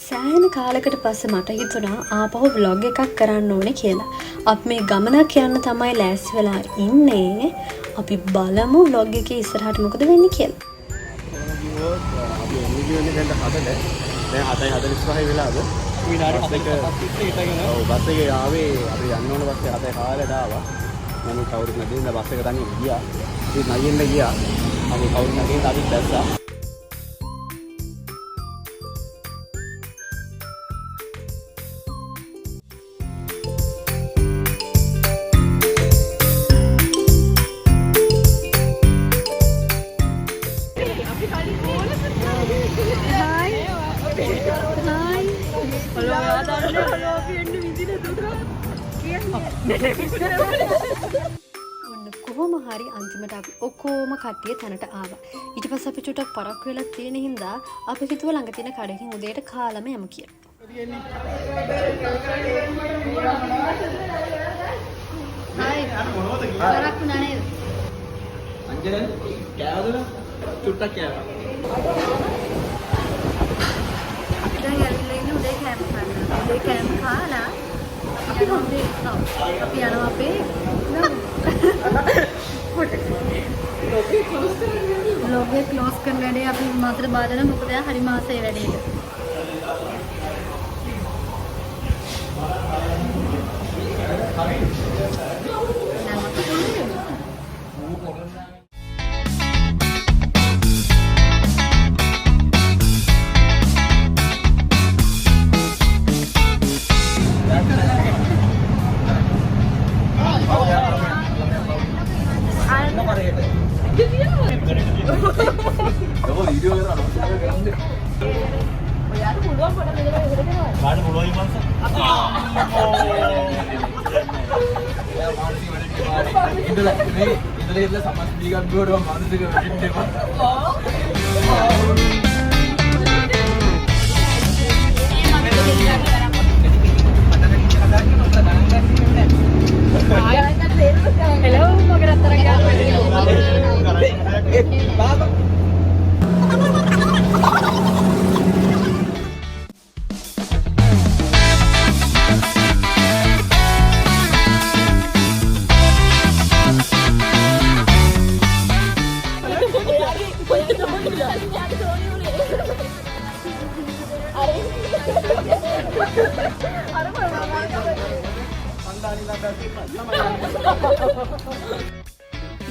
සෑහෙන කාලකට පස්සේ මට හිතුණා ආපහු vlog එකක් කරන්න ඕනේ කියලා. අපි මේ ගමනක් යන්න තමයි ලෑස්ති වෙලා ඉන්නේ. අපි බලමු vlog එකේ ඉස්සරහට මොකද වෙන්නේ කියලා. අපි එන්නේ කියන්නේ දැන් හදලා. දැන් 7:45 වෙලාද? විනාඩි 7ක ඔව් බස් එකේ ආවේ අපි යන්න ඕන බස් එක 7 කාලෙට ආවා. මම කවුරුත් නැදෙන්න බස් එක තනියම ගියා. ඉතින් නයියෙන්ද ගියා. අපි කවුරුත් නැදෙන්න අපි දැස්සා. කොහොම හරි අන්තිමට අපි ඔක්කොම කට්ටිය තැනට ආවා. ඊට පස්සේ අපි චුට්ටක් පරක්කු වෙලා තියෙන හින්දා අපි හිතුව ළඟ තියෙන කඩකින් උදේට කාලම යමු කියලා. හායි. පරක්කු නනේ. අංජලෙන් කෑවද? චුට්ටක් කෑවා. දැන් යන්නේ උදේ කෑම කන්න. උදේ කෑම කාලා අපි යනවා අපේ ලෝගේ ක්ලෝස් කරන වැඩේ අපි මාසෙට බාදලා මොකද හරි මාසේ වැඩේට.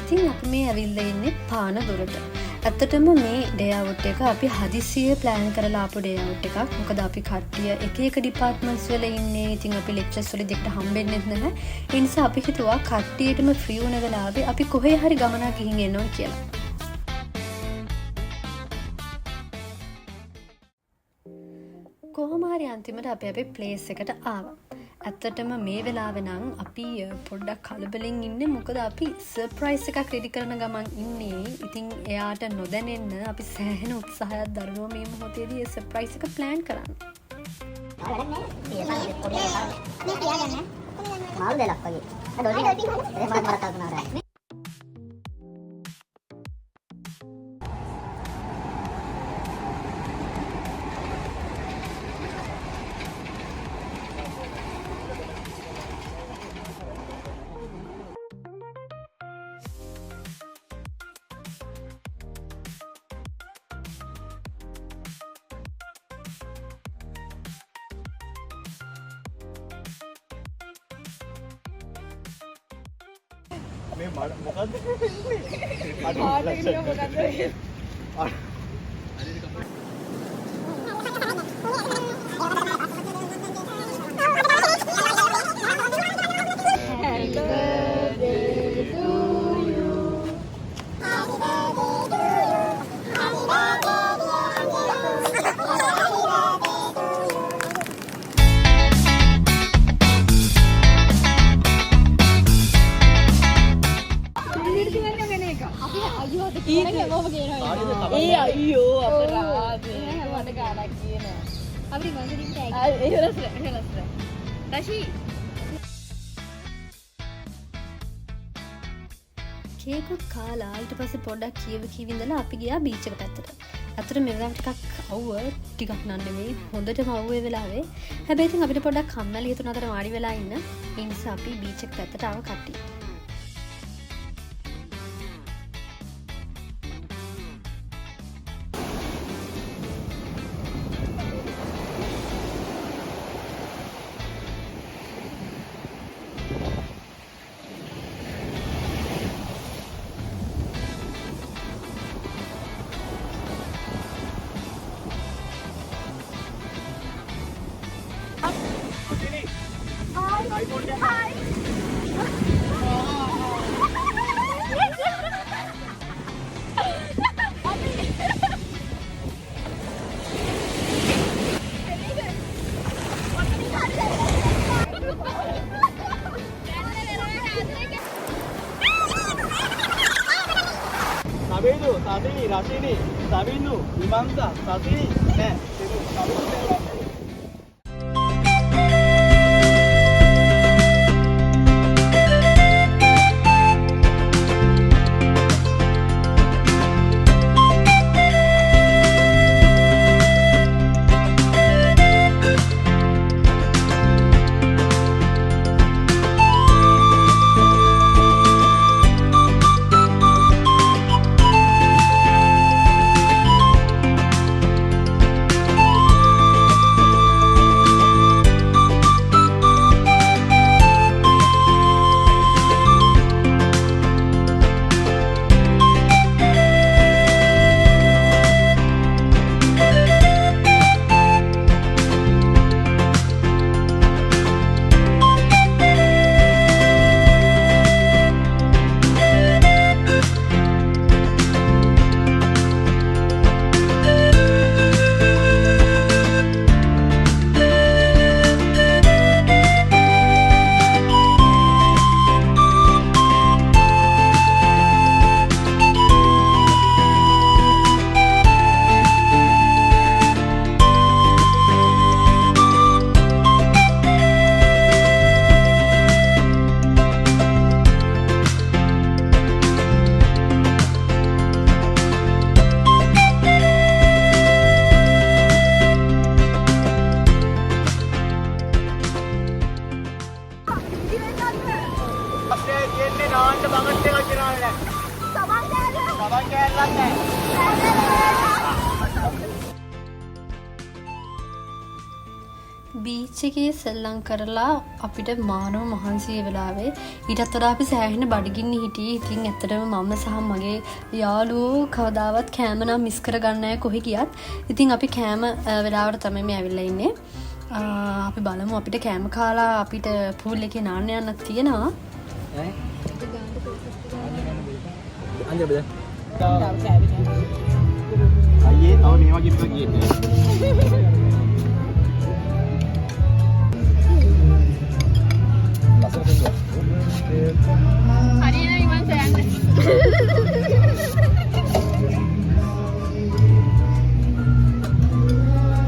ඉතින් අපි මේ ඇවිල්ලා ඉන්නේ පාන දොරට. ඇත්තටම මේ ඩේ අවුට් එක අපි හදිසියෙ ප්ලෑන් කරලා ආපු ඩේ අවුට් එකක්. මොකද අපි කට්ටිය එක එක ඩිපාර්ට්මන්ට්ස් වල ඉන්නේ. ඉතින් අපි ලෙක්චර්ස් වල දෙකට හම්බෙන්නේ නැහැ. ඒ නිසා අපි හිතුවා කට්ටියටම ෆ්‍රී වුණ වෙලාවේ අපි කොහේ හරි ගමනක් ගිහින් එන්න ඕන කියලා. කොහොම හරි අන්තිමට අපි අපේ ප්ලේස් එකට ආවා. ඇත්තටම මේ වෙලාවේ නම් අපි පොඩ්ඩක් කලබලෙන් ඉන්නේ. මොකද අපි සර්ප්‍රයිස් එකක් රෙඩි කරන ගමන් ඉන්නේ. ඉතින් එයාට නොදැනෙන්න අපි සෑහෙන උත්සාහයක් දරනවා මේ මොහොතේදී ඒ සර්ප්‍රයිස් එක ප්ලෑන් කරන්න. මාළු දෙලක් වගේ. ඒක මරක් කල්පනා. මේ මොකද්ද? අයියෝ අපරාධේ මට ගානක් කියනවා. අපි මංගලින් ටැග් එහෙලස් රෂි කේකුත් කාලා ඊට පස්සේ පොඩ්ඩක් කියව කිවිඳලා අපි ගියා බීච් එක පැත්තට. අතට මේ වෙලාවට ටිකක් අවුව ටිකක් නන් නෙමෙයි හොඳටම අවුව ඒ වෙලාවේ. හැබැයි ඉතින් අපිට පොඩ්ඩක් කම්මැලි හිතුණ අතර වාඩි වෙලා ඉන්න. ඒ නිසා අපි බීච් එක පැත්තට ආව කට්ටිය. Sabidu, Sadini, Rasini, Sabinu, Imanta, Sadini, beach එකේ සෙල්ලම් කරලා අපිට මානව මහන්සිය වෙලාවේ ඊටත් වඩා අපි සෑහෙන බඩගින්න හිටියේ. ඉතින් ඇත්තටම මම සහ මගේ යාළුවෝ කවදාවත් කෑම නම් මිස් කරගන්නේ නැහැ කොහෙ ගියත්. ඉතින් අපි කෑම වෙලාවට තමයි මේ ඇවිල්ලා ඉන්නේ. අපි බලමු අපිට කෑම කාලා අපිට පූල් එකේ නාන්න යන්නත් තියෙනවා. අයියේ තව මේ වගේ එකක් ගියේ. හරියන ඉමන් සයන්න.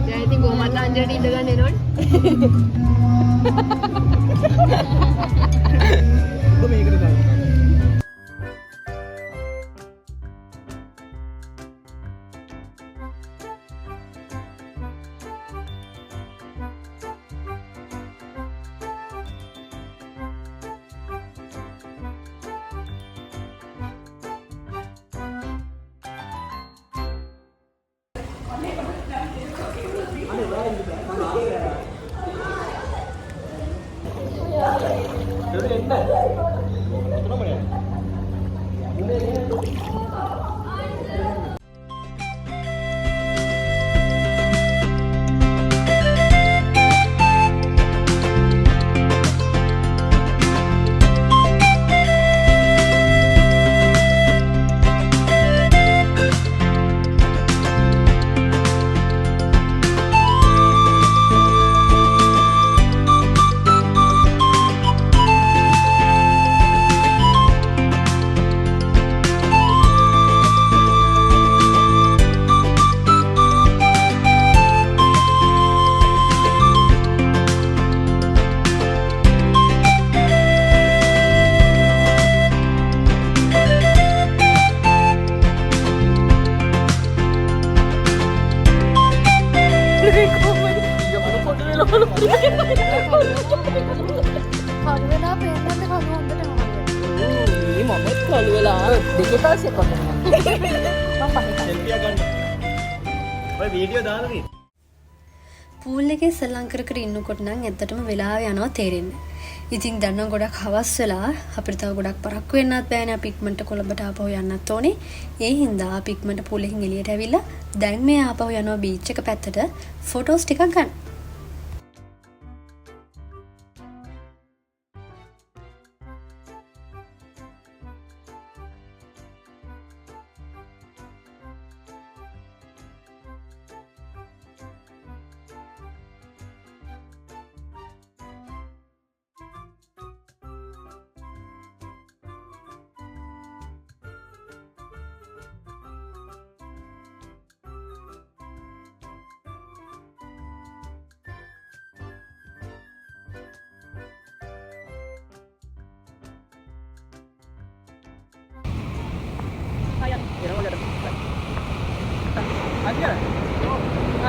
දැන් ඉතින් කොහොමද අන්ජලට ඉඳ ගන්න එනවනේ. මේකට දාන්න. වෙලා පේන්නත් කළු හොඳට මම කළු වෙලා දෙකේ පස්සේ කොටනවා වීඩියෝ දාලා පූල් එකේ සෙල්ලම් කර කර ඉන්නකොට නම් ඇත්තටම වෙලාව යනවා තේරෙන්නේ. ඉතින් දැන් නම් ගොඩක් හවස් වෙලා අපිට තව ගොඩක් පරක්කු වෙන්නත් බෑනේ. අපි ඉක්මනට කොළඹට ආපහු යන්නත් ඕනේ. ඒ හින්දා අපි ඉක්මනට පූල් එකෙන් එළියට ඇවිල්ලා දැන් මේ ආපහු යනවා බීච් එක පැත්තට ෆොටෝස් ටිකක් ගන්න.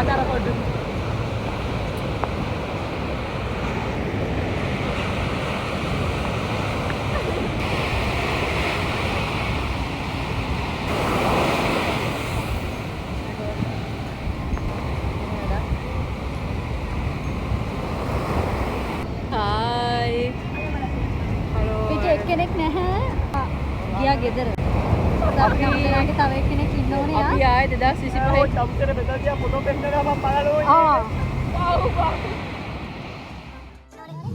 acara kode Hai. Halo. පිට එක්කෙනෙක් නැහැ. ගියා ගෙදර. අපි ළඟ තව එක්කෙනෙක් ඉන්න ඕනේ යා. අපි ආයේ 2025 චම්කර මෙතන තියා ෆොටෝ පෙන්නනවා මම බලලා ඕනේ.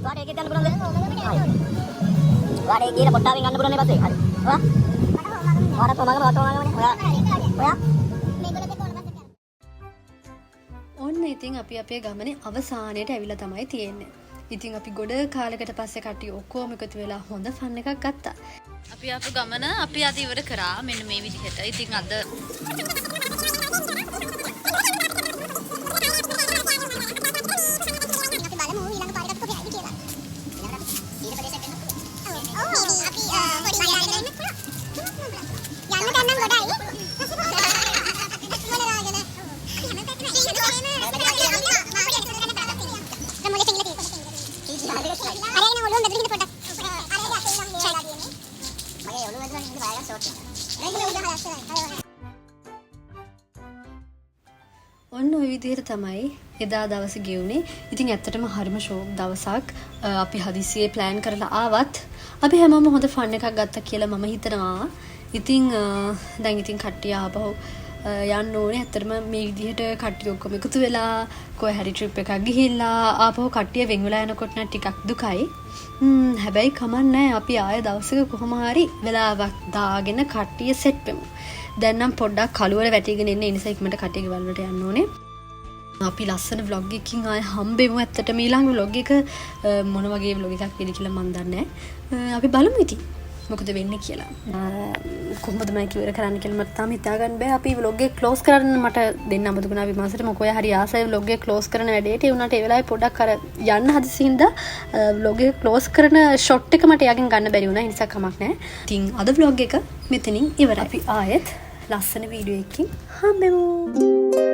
වාඩේ ගිහලා ගන්න පුළුවන්ද? වාඩේ ගිහලා පොට්ටාවෙන් ගන්න පුළුවන් නේ පස්සේ. හරි. ඔයා තෝමගම. ඔයා ඔන්න ඉතින් අපි අපේ ගමනේ අවසානයට ඇවිල්ලා තමයි තියෙන්නේ. ඉතින් අපි ගොඩ කාලයකට පස්සේ කට්ටිය ඔක්කොම එකතු වෙලා හොඳ ෆන් එකක් ගත්තා. අපි ආපු ගමන අපි අද ඉවර කරා මෙන්න මේ විදිහට. ඉතින් අද ඔන්න ඔය විදිහට තමයි එදා දවස ගෙවුනේ. ඉතින් ඇත්තටම හරිම ෂෝක් දවසක්. අපි හදිසියේ ප්ලෑන් කරලා ආවත් අපි හැමෝම හොඳ ෆන් එකක් ගත්තා කියලා මම හිතනවා. ඉතින් දැන් ඉතින් කට්ටිය ආපහු යන්න ඕනේ. ඇත්තටම මේ විදිහට කට්ටිය ඔක්කොම එකතු වෙලා කොහේ හරි ට්‍රිප් එකක් ගිහිල්ලා ආපහු කට්ටිය වෙන් වෙලා යනකොට නම් ටිකක් දුකයි. හැබැයි කමන්නේ අපි ආය දවසක කොහොම හරි වෙලාවක් දාගෙන කට්ටිය සෙට් වෙමු. දැන් නම් පොඩ්ඩක් කළුවර වැටිගෙන ඉන්න නිසා ඉක්මනට කට්ටිය ගෙවල් වලට යන්න ඕනේ. අපි ලස්සන vlog එකකින් ආය හම්බෙමු. ඇත්තටම ඊළඟ vlog එක මොන වගේ vlog එකක් වෙයිද කියලා මන් දන්නේ නැහැ. අපි බලමු ඉතින් මොකද වෙන්නේ කියලා. කොහොමද මම කිව්වර කරන්න කියලා මට තාම හිතාගන්න බෑ. අපි vlog එක close කරන්න මට දෙන්න අමතකුණා විමාසයට. මොකෝ හරි ආසයි vlog එක close කරන වැඩේට. ඒ වුණාට ඒ වෙලාවේ පොඩ්ඩක් අර යන්න හදිසින්ද vlog එක close කරන shot එක මට යාගෙන් ගන්න බැරි වුණා. ඒ නිසා කමක් නැහැ. ඉතින් අද vlog එක මෙතනින් ඉවරයි. අපි ආයෙත් ලස්සන වීඩියෝ එකකින් හම්බෙමු.